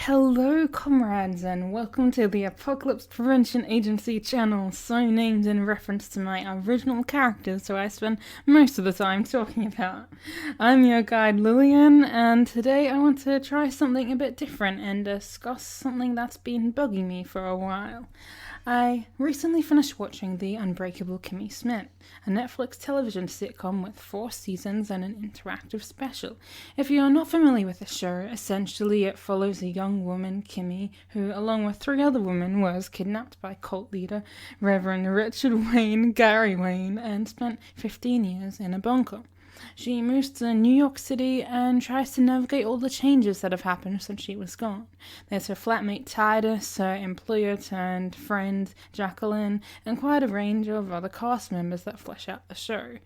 Hello comrades and welcome to the Apocalypse Prevention Agency channel, so named in reference to my original characters who I spend most of the time talking about. I'm your guide Lillian, and today I want to try something a bit different and discuss something that's been bugging me for a while. I recently finished watching the Unbreakable Kimmy Schmidt, a Netflix television sitcom with 4 seasons and an interactive special. If you are not familiar with the show, essentially it follows a young woman, Kimmy, who along with 3 other women was kidnapped by cult leader Reverend Richard Wayne, Gary Wayne, and spent 15 years in a bunker. She moves to New York City and tries to navigate all the changes that have happened since she was gone. There's her flatmate Tituss, her employer turned friend Jacqueline, and quite a range of other cast members that flesh out the show.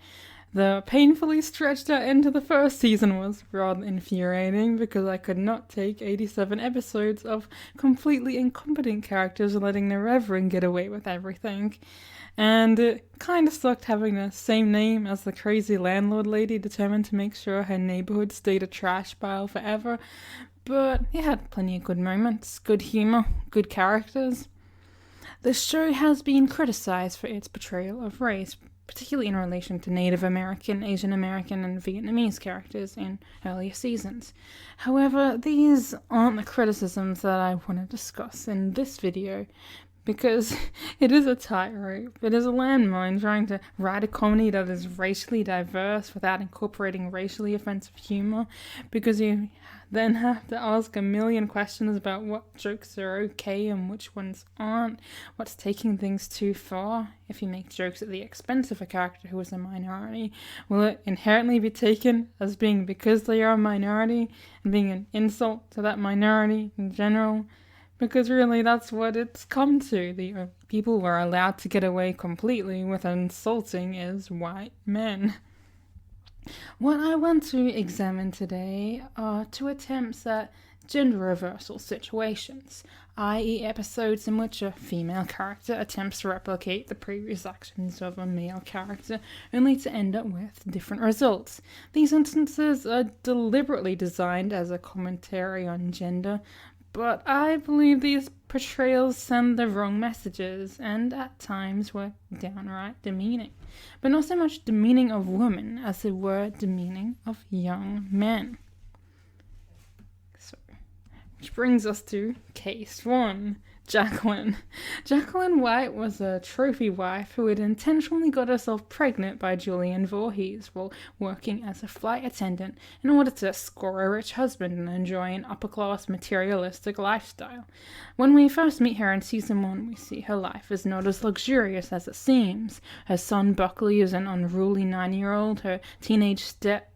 The painfully stretched out end of the first season was rather infuriating because I could not take 87 episodes of completely incompetent characters letting the Reverend get away with everything. And it kind of sucked having the same name as the crazy landlord lady determined to make sure her neighborhood stayed a trash pile forever. But it had plenty of good moments, good humor, good characters. The show has been criticized for its portrayal of race, particularly in relation to Native American, Asian American, and Vietnamese characters in earlier seasons. However, these aren't the criticisms that I want to discuss in this video, because it is a tightrope. It is a landmine trying to write a comedy that is racially diverse without incorporating racially offensive humor, because you then have to ask a million questions about what jokes are okay and which ones aren't, what's taking things too far. If you make jokes at the expense of a character who is a minority, will it inherently be taken as being because they are a minority and being an insult to that minority in general? Because really that's what it's come to. The people who are allowed to get away completely with insulting is white men. What I want to examine today are 2 attempts at gender reversal situations, i.e. episodes in which a female character attempts to replicate the previous actions of a male character, only to end up with different results. These instances are deliberately designed as a commentary on gender, but I believe these portrayals send the wrong messages, and at times were downright demeaning. But not so much demeaning of women as they were demeaning of young men. So, which brings us to case 1. Jacqueline. Jacqueline White was a trophy wife who had intentionally got herself pregnant by Julian Voorhees while working as a flight attendant in order to score a rich husband and enjoy an upper-class materialistic lifestyle. When we first meet her in season 1, we see her life is not as luxurious as it seems. Her son Buckley is an unruly 9-year-old, her teenage stepdaughter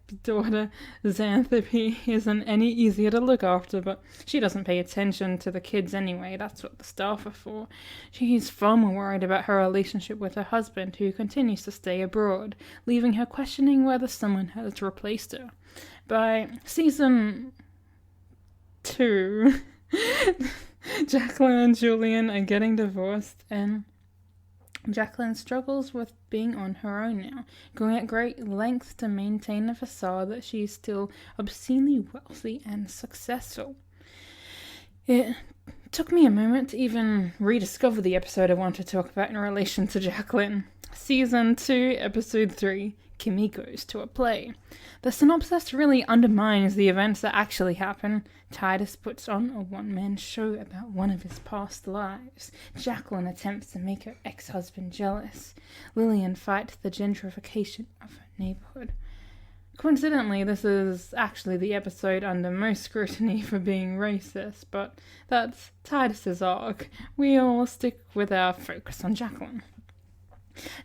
Xanthopy isn't any easier to look after, but she doesn't pay attention to the kids anyway. That's what the staff are for. She's far more worried about her relationship with her husband, who continues to stay abroad, leaving her questioning whether someone has replaced her. By season 2, Jacqueline and Julian are getting divorced, and Jacqueline struggles with being on her own now, going at great lengths to maintain a facade that she is still obscenely wealthy and successful. It took me a moment to even rediscover the episode I want to talk about in relation to Jacqueline. Season 2, Episode 3, Kimmy Goes to a Play. The synopsis really undermines the events that actually happen. Tituss puts on a one-man show about one of his past lives. Jacqueline attempts to make her ex-husband jealous. Lillian fights the gentrification of her neighborhood. Coincidentally, this is actually the episode under most scrutiny for being racist, but that's Tituss's arc. We'll stick with our focus on Jacqueline.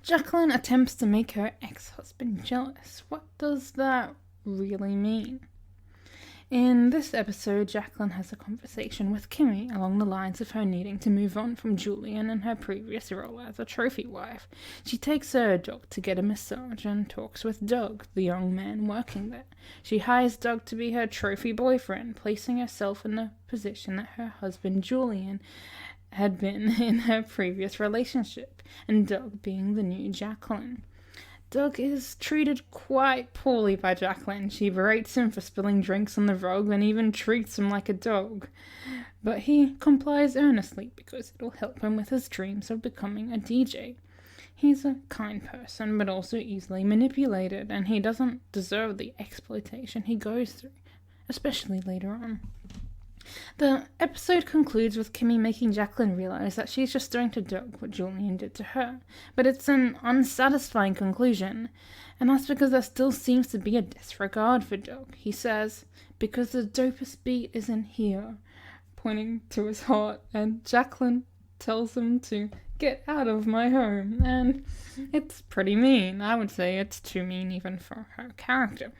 Jacqueline attempts to make her ex-husband jealous. What does that really mean? In this episode, Jacqueline has a conversation with Kimmy along the lines of her needing to move on from Julian and her previous role as a trophy wife. She takes her dog to get a massage and talks with Doug, the young man working there. She hires Doug to be her trophy boyfriend, placing herself in the position that her husband Julian had been in her previous relationship, and Doug being the new Jacqueline. Doug is treated quite poorly by Jacqueline. She berates him for spilling drinks on the rug and even treats him like a dog. But he complies earnestly because it'll help him with his dreams of becoming a DJ. He's a kind person, but also easily manipulated, and he doesn't deserve the exploitation he goes through, especially later on. The episode concludes with Kimmy making Jacqueline realize that she's just doing to Doug what Julian did to her, but it's an unsatisfying conclusion, and that's because there still seems to be a disregard for Doug. He says, "Because the dopest beat is in here," pointing to his heart, and Jacqueline tells him to get out of my home, and it's pretty mean. I would say it's too mean even for her character.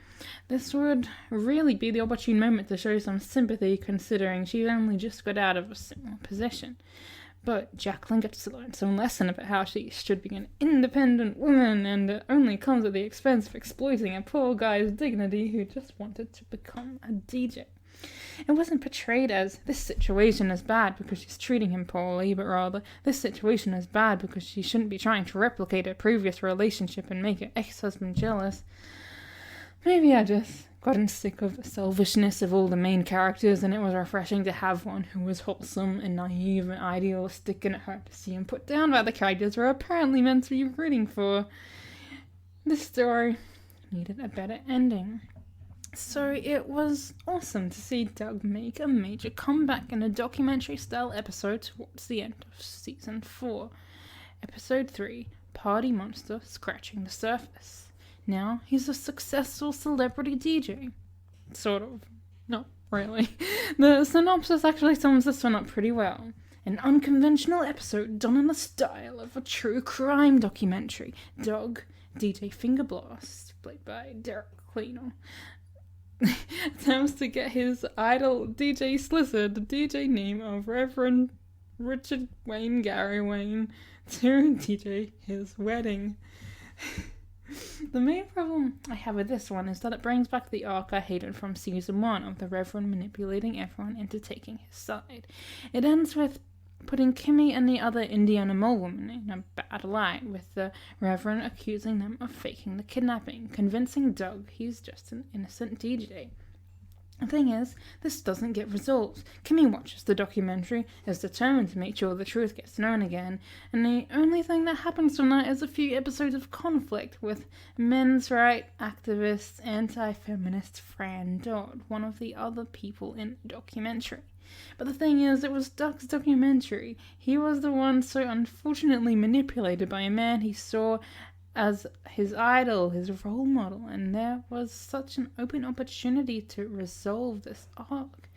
This would really be the opportune moment to show some sympathy, considering she's only just got out of a similar position. But Jacqueline gets to learn some lesson about how she should be an independent woman, and it only comes at the expense of exploiting a poor guy's dignity who just wanted to become a DJ. It wasn't portrayed as this situation is bad because she's treating him poorly, but rather this situation is bad because she shouldn't be trying to replicate a previous relationship and make her ex-husband jealous. Maybe I just gotten sick of the selfishness of all the main characters, and it was refreshing to have one who was wholesome and naive and idealistic, and it hurt to see him put down by the characters we're apparently meant to be rooting for. This story needed a better ending. So it was awesome to see Doug make a major comeback in a documentary-style episode towards the end of Season 4. Episode 3, Party Monster Scratching the Surface. Now he's a successful celebrity DJ. Sort of. Not really. The synopsis actually sums this one up pretty well. An unconventional episode done in the style of a true crime documentary. Doug, DJ Fingerblast, played by Derek Cleaner, attempts to get his idol DJ Slizzard, the DJ name of Reverend Richard Wayne Gary Wayne, to DJ his wedding. The main problem I have with this one is that it brings back the arc I hated from Season 1 of the Reverend manipulating everyone into taking his side. It ends with putting Kimmy and the other Indiana mole woman in a bad light, with the Reverend accusing them of faking the kidnapping, convincing Doug he's just an innocent DJ. The thing is, this doesn't get resolved. Kimmy watches the documentary, is determined to make sure the truth gets known again, and the only thing that happens from that is a few episodes of conflict with men's rights activist, anti-feminist Fran Dodd, one of the other people in the documentary. But the thing is, it was Doug's documentary. He was the one so unfortunately manipulated by a man he saw as his idol, his role model, and there was such an open opportunity to resolve this arc.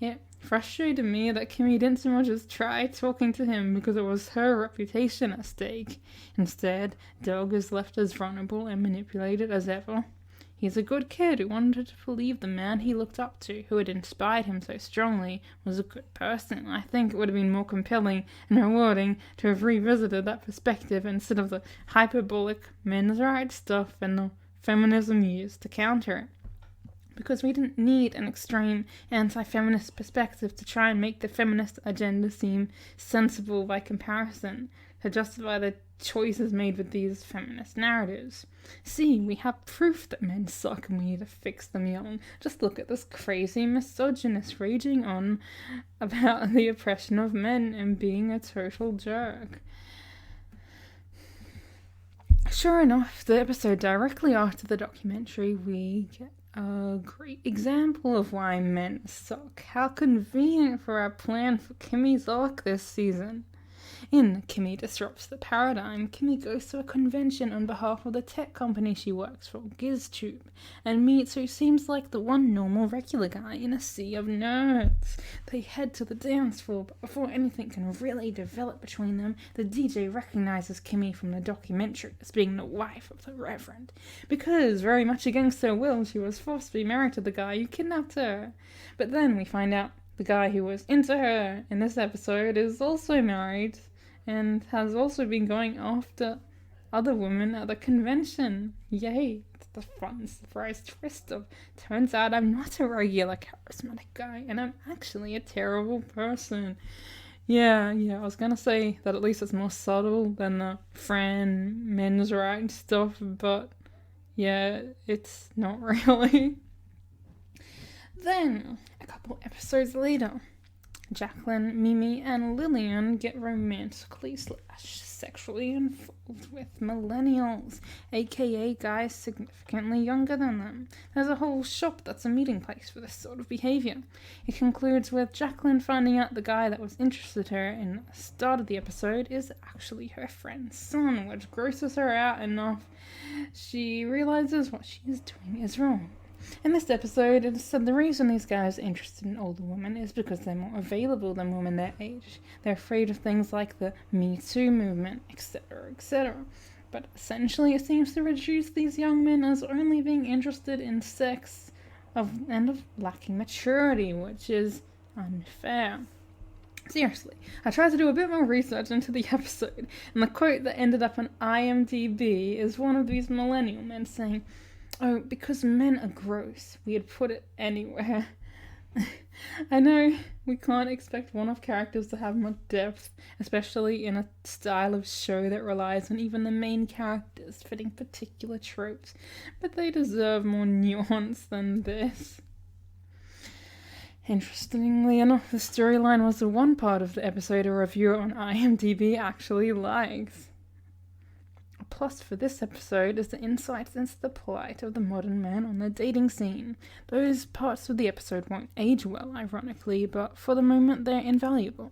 It frustrated me that Kimmy didn't so much as try talking to him because it was her reputation at stake. Instead, Doug is left as vulnerable and manipulated as ever. He's a good kid who wanted to believe the man he looked up to, who had inspired him so strongly, was a good person. I think it would have been more compelling and rewarding to have revisited that perspective instead of the hyperbolic men's rights stuff and the feminism used to counter it. Because we didn't need an extreme anti-feminist perspective to try and make the feminist agenda seem sensible by comparison, to justify the choices made with these feminist narratives. See, we have proof that men suck and we need to fix them young. Just look at this crazy misogynist raging on about the oppression of men and being a total jerk. Sure enough, the episode directly after the documentary, we get a great example of why men suck. How convenient for our plan for Kimmy's arc this season. In Kimmy Disrupts the Paradigm, Kimmy goes to a convention on behalf of the tech company she works for, GizTube, and meets who seems like the one normal regular guy in a sea of nerds. They head to the dance floor, but before anything can really develop between them, the DJ recognizes Kimmy from the documentary as being the wife of the Reverend, because, very much against her will, she was forced to be married to the guy who kidnapped her. But then we find out the guy who was into her in this episode is also married, and has also been going after other women at the convention. Yay, it's the fun surprise twist of, turns out I'm not a regular charismatic guy, and I'm actually a terrible person. Yeah, I was gonna say that at least it's more subtle than the Fran men's rights stuff, but yeah, it's not really. Then, a couple episodes later, Jacqueline, Mimi, and Lillian get romantically / sexually involved with millennials, aka guys significantly younger than them. There's a whole shop that's a meeting place for this sort of behaviour. It concludes with Jacqueline finding out the guy that was interested in her in the start of the episode is actually her friend's son, which grosses her out enough. She realizes what she is doing is wrong. In this episode, it is said the reason these guys are interested in older women is because they're more available than women their age. They're afraid of things like the Me Too movement, etc., etc. But essentially, it seems to reduce these young men as only being interested in sex and of lacking maturity, which is unfair. Seriously, I tried to do a bit more research into the episode, and the quote that ended up on IMDb is one of these millennial men saying, "Oh, because men are gross, we'd put it anywhere." I know we can't expect one-off characters to have much depth, especially in a style of show that relies on even the main characters fitting particular tropes, but they deserve more nuance than this. Interestingly enough, the storyline was the one part of the episode a reviewer on IMDb actually likes. A plus for this episode is the insights into the plight of the modern man on the dating scene. Those parts of the episode won't age well, ironically, but for the moment they're invaluable.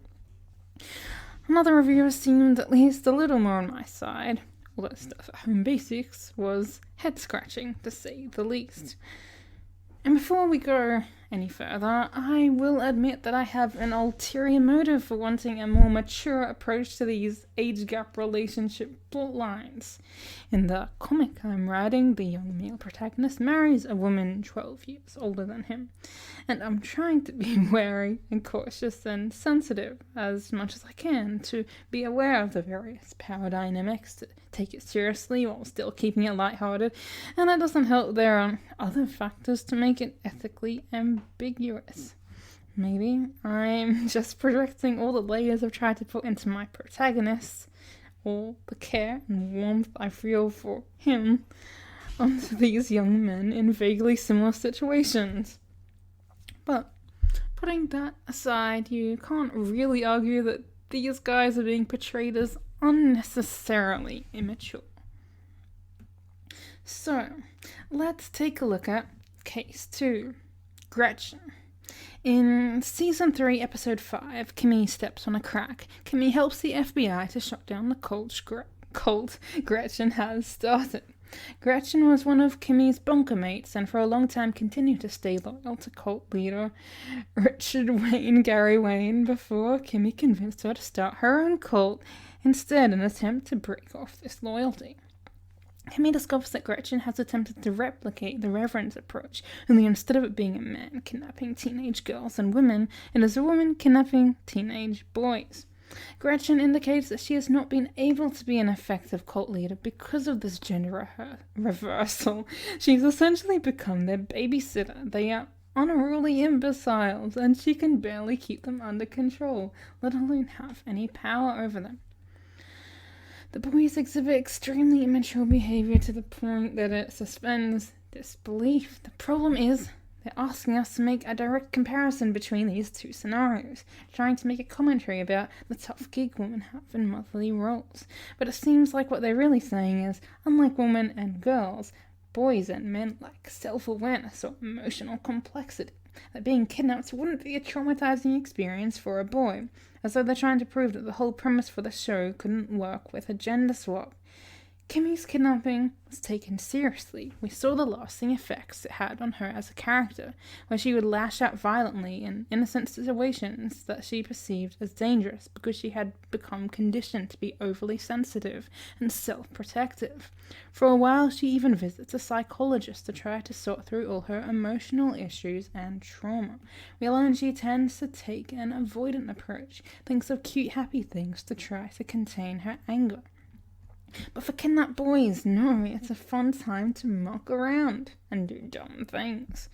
Another reviewer seemed at least a little more on my side, although stuff at Home Basics was head-scratching, to say the least. And before we go any further, I will admit that I have an ulterior motive for wanting a more mature approach to these age gap relationship plot lines. In the comic I'm writing, the young male protagonist marries a woman 12 years older than him, and I'm trying to be wary and cautious and sensitive as much as I can to be aware of the various power dynamics, to take it seriously while still keeping it lighthearted, and it doesn't help there are other factors to make it ethically ambiguous. Maybe I'm just projecting all the layers I've tried to put into my protagonist, all the care and warmth I feel for him, onto these young men in vaguely similar situations. But putting that aside, you can't really argue that these guys are being portrayed as unnecessarily immature. So, let's take a look at Case 2, Gretchen. In Season 3, Episode 5, Kimmy steps on a crack. Kimmy helps the FBI to shut down the cult Gretchen has started. Gretchen was one of Kimmy's bunker mates and for a long time continued to stay loyal to cult leader Richard Wayne Gary Wayne before Kimmy convinced her to start her own cult, instead an attempt to break off this loyalty. Kimmy discovers that Gretchen has attempted to replicate the Reverend's approach, only instead of it being a man kidnapping teenage girls and women, it is a woman kidnapping teenage boys. Gretchen indicates that she has not been able to be an effective cult leader because of this gender reversal. She's essentially become their babysitter. They are unruly imbeciles, and she can barely keep them under control, let alone have any power over them. The boys exhibit extremely immature behavior to the point that it suspends disbelief. The problem is, they're asking us to make a direct comparison between these two scenarios, trying to make a commentary about the tough gig women have in motherly roles. But it seems like what they're really saying is, unlike women and girls, boys and men lack self-awareness or emotional complexity. That being kidnapped wouldn't be a traumatizing experience for a boy, as though they're trying to prove that the whole premise for the show couldn't work with a gender swap. Kimmy's kidnapping was taken seriously. We saw the lasting effects it had on her as a character, where she would lash out violently in innocent situations that she perceived as dangerous because she had become conditioned to be overly sensitive and self-protective. For a while, she even visits a psychologist to try to sort through all her emotional issues and trauma. We learn she tends to take an avoidant approach, thinks of cute, happy things to try to contain her anger. But for kidnapped boys, no, it's a fun time to muck around and do dumb things.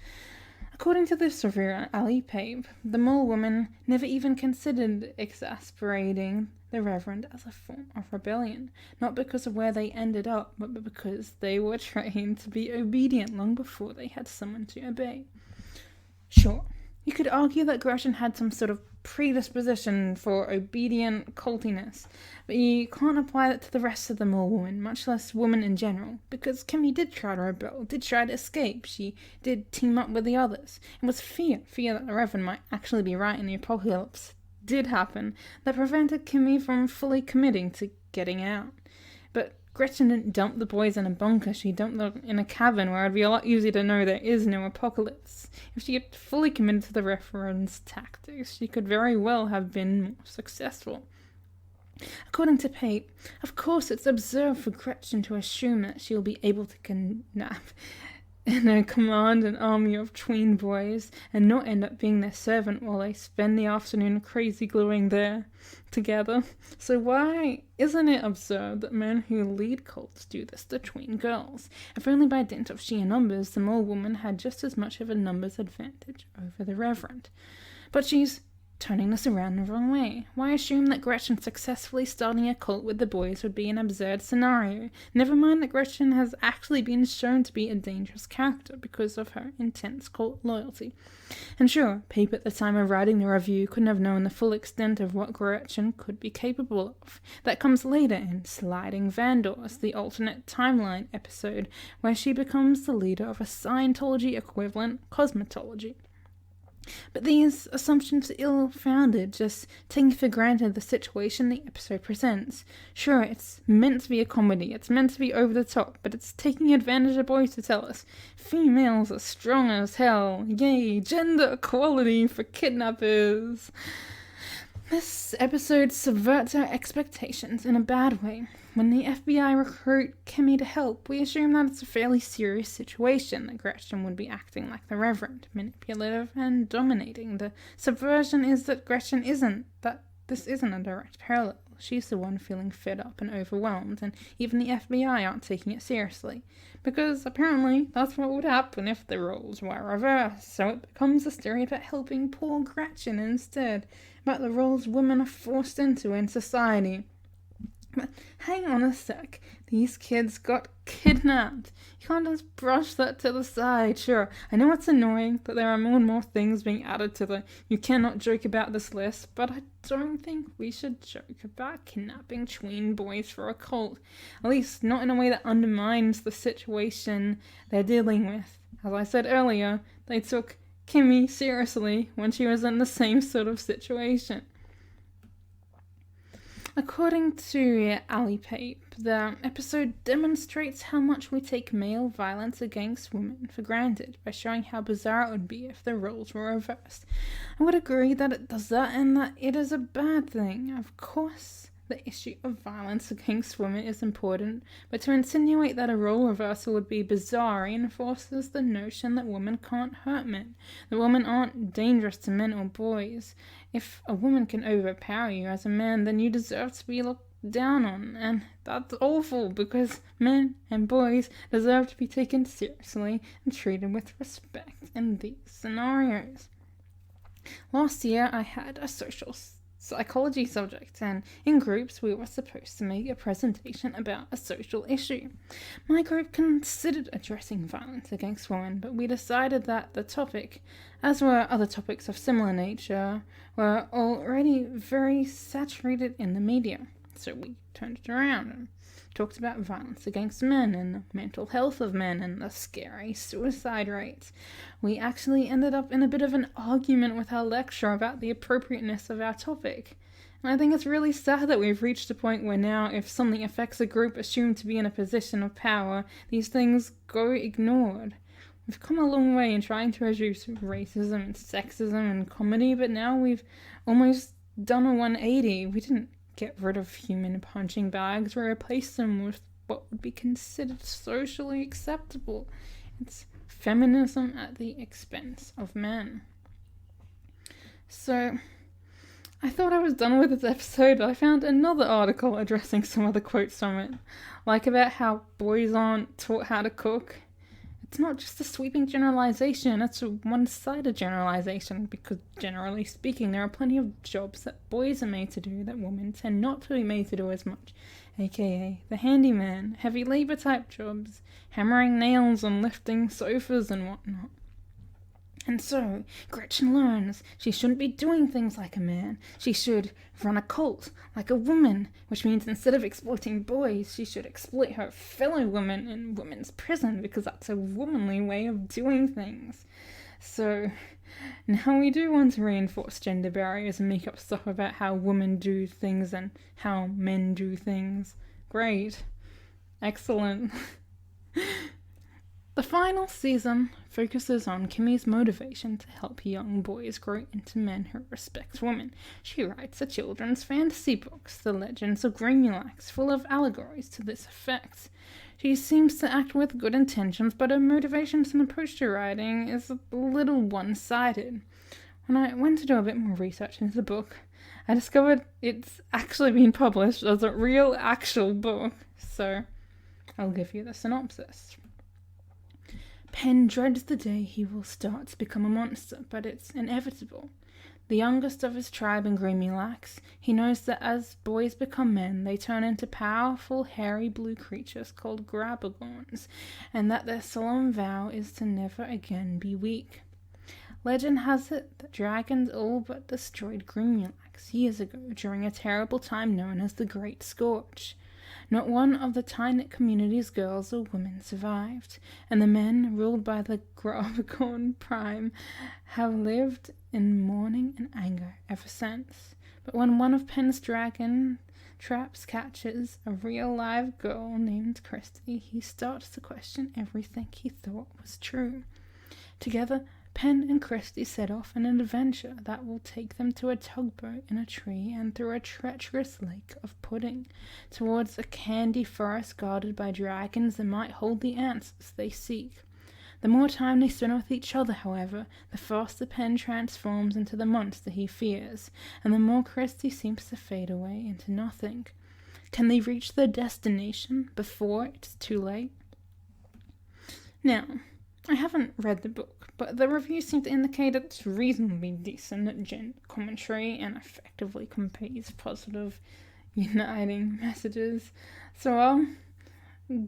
According to this reviewer, Ali Pape, the mole woman never even considered exasperating the Reverend as a form of rebellion, not because of where they ended up, but because they were trained to be obedient long before they had someone to obey. Sure, you could argue that Gretchen had some sort of predisposition for obedient cultiness, but you can't apply that to the rest of the mole woman, much less women in general, because Kimmy did try to rebel, did try to escape, she did team up with the others. It was fear that the Reverend might actually be right and the apocalypse did happen, that prevented Kimmy from fully committing to getting out. But Gretchen didn't dump the boys in a bunker, she dumped them in a cabin where it'd be a lot easier to know there is no apocalypse. If she had fully committed to the Reverend's tactics, she could very well have been more successful. According to Pate, of course it's absurd for Gretchen to assume that she'll be able to kidnap and command an army of tween boys and not end up being their servant while they spend the afternoon crazy gluing there together. So why isn't it absurd that men who lead cults do this to tween girls? If only by dint of sheer numbers, the mole woman had just as much of a numbers advantage over the Reverend. But she's turning this around the wrong way. Why assume that Gretchen successfully starting a cult with the boys would be an absurd scenario? Never mind that Gretchen has actually been shown to be a dangerous character because of her intense cult loyalty. And sure, Pape at the time of writing the review couldn't have known the full extent of what Gretchen could be capable of. That comes later in Sliding Vandals, the alternate timeline episode, where she becomes the leader of a Scientology equivalent cosmetology. But these assumptions are ill-founded, just taking for granted the situation the episode presents. Sure, it's meant to be a comedy, it's meant to be over the top, but it's taking advantage of boys to tell us females are strong as hell, yay, gender equality for kidnappers. This episode subverts our expectations in a bad way. When the FBI recruit Kimmy to help, we assume that it's a fairly serious situation, that Gretchen would be acting like the Reverend, manipulative and dominating. The subversion is that Gretchen isn't, that this isn't a direct parallel. She's the one feeling fed up and overwhelmed, and even the FBI aren't taking it seriously. Because apparently that's what would happen if the roles were reversed, so it becomes a story about helping poor Gretchen instead, about the roles women are forced into in society. But hang on a sec, these kids got kidnapped. You can't just brush that to the side. Sure, I know it's annoying that there are more and more things being added to the you cannot joke about this list, but I don't think we should joke about kidnapping tween boys for a cult. At least not in a way that undermines the situation they're dealing with. As I said earlier, they took Kimmy seriously when she was in the same sort of situation. According to Ali Pape, the episode demonstrates how much we take male violence against women for granted by showing how bizarre it would be if the roles were reversed. I would agree that it does that and that it is a bad thing. Of course, the issue of violence against women is important, but to insinuate that a role reversal would be bizarre reinforces the notion that women can't hurt men, that women aren't dangerous to men or boys. If a woman can overpower you as a man, then you deserve to be looked down on, and that's awful because men and boys deserve to be taken seriously and treated with respect in these scenarios. Last year I had a social psychology subject, and in groups we were supposed to make a presentation about a social issue. My group considered addressing violence against women, but we decided that the topic, as were other topics of similar nature, were already very saturated in the media. So we turned it around and talked about violence against men and the mental health of men and the scary suicide rates. We actually ended up in a bit of an argument with our lecturer about the appropriateness of our topic. And I think it's really sad that we've reached a point where now, if something affects a group assumed to be in a position of power, these things go ignored. We've come a long way in trying to reduce racism and sexism and comedy, but now we've almost done a 180. We didn't get rid of human punching bags, we replaced them with what would be considered socially acceptable. It's feminism at the expense of men. So, I thought I was done with this episode, but I found another article addressing some of the quotes from it, like about how boys aren't taught how to cook. it's not just a sweeping generalization, it's a one-sided generalization, because generally speaking, there are plenty of jobs that boys are made to do that women tend not to be made to do as much, aka the handyman, heavy labor type jobs, hammering nails and lifting sofas and whatnot. And so, Gretchen learns she shouldn't be doing things like a man. She should run a cult like a woman, which means instead of exploiting boys, she should exploit her fellow women in women's prison, because that's a womanly way of doing things. So, now we do want to reinforce gender barriers and make up stuff about how women do things and how men do things. Great. Excellent. The final season focuses on Kimmy's motivation to help young boys grow into men who respect women. She writes a children's fantasy book, The Legends of Grimulax, full of allegories to this effect. She seems to act with good intentions, but her motivations and approach to writing is a little one-sided. When I went to do a bit more research into the book, I discovered it's actually been published as a real, actual book, so I'll give you the synopsis. Penn dreads the day he will start to become a monster, but it's inevitable. The youngest of his tribe in Grimulax, he knows that as boys become men, they turn into powerful, hairy blue creatures called Grabagorns, and that their solemn vow is to never again be weak. Legend has it that dragons all but destroyed Grimulax years ago during a terrible time known as the Great Scorch. Not one of the Tynet community's girls or women survived, and the men, ruled by the Grabagorn Prime, have lived in mourning and anger ever since. But when one of Penn's dragon traps catches a real live girl named Christy, he starts to question everything he thought was true. Together, Penn and Christy set off on an adventure that will take them to a tugboat in a tree and through a treacherous lake of pudding, towards a candy forest guarded by dragons that might hold the answers they seek. The more time they spend with each other, however, the faster Penn transforms into the monster he fears, and the more Christy seems to fade away into nothing. Can they reach their destination before it's too late? Now, I haven't read the book, but the reviews seem to indicate it's reasonably decent at gender commentary and effectively conveys positive, uniting messages. So I'll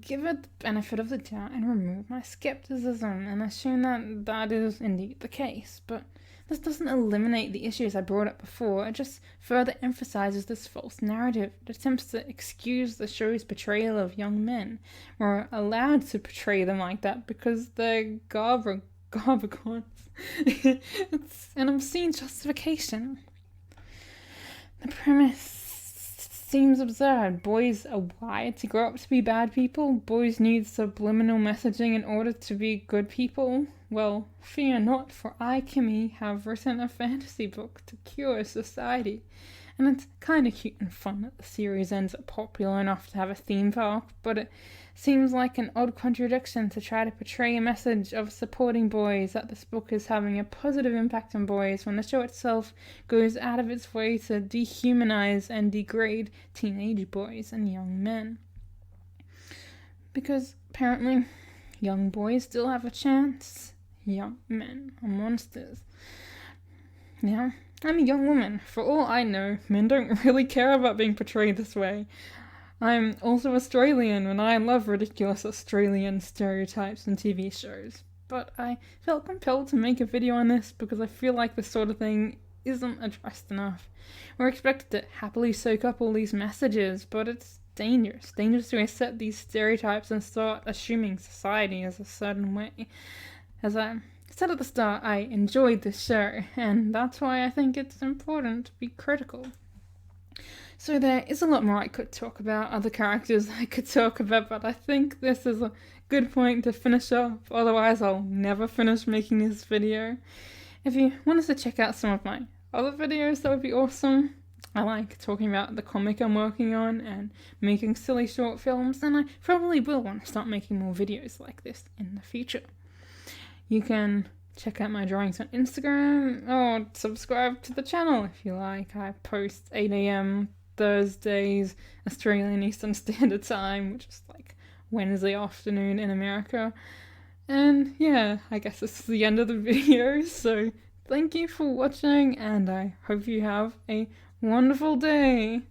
give it the benefit of the doubt and remove my skepticism and assume that that is indeed the case. But this doesn't eliminate the issues I brought up before, it just further emphasizes this false narrative. It attempts to excuse the show's portrayal of young men. We're allowed to portray them like that because they're Garbagons. It's an obscene justification. The premise seems absurd. Boys are wired to grow up to be bad people. Boys need subliminal messaging in order to be good people. Well, fear not, for I, Kimmy, have written a fantasy book to cure society. And it's kind of cute and fun that the series ends up popular enough to have a theme park, but it seems like an odd contradiction to try to portray a message of supporting boys, that this book is having a positive impact on boys, when the show itself goes out of its way to dehumanize and degrade teenage boys and young men. Because apparently, young boys still have a chance. Young men are monsters. Now, I'm a young woman. For all I know, men don't really care about being portrayed this way. I'm also Australian, and I love ridiculous Australian stereotypes in TV shows. But I felt compelled to make a video on this because I feel like this sort of thing isn't addressed enough. We're expected to happily soak up all these messages, but it's dangerous. Dangerous to accept these stereotypes and start assuming society is a certain way. As I said at the start, I enjoyed this show, and that's why I think it's important to be critical. So there is a lot more I could talk about, other characters I could talk about, but I think this is a good point to finish up, otherwise I'll never finish making this video. If you want us to check out some of my other videos, that would be awesome. I like talking about the comic I'm working on and making silly short films, and I probably will want to start making more videos like this in the future. You can check out my drawings on Instagram, or subscribe to the channel if you like. I post 8 AM Thursdays, Australian Eastern Standard Time, which is like Wednesday afternoon in America. And yeah, I guess this is the end of the video, so thank you for watching, and I hope you have a wonderful day.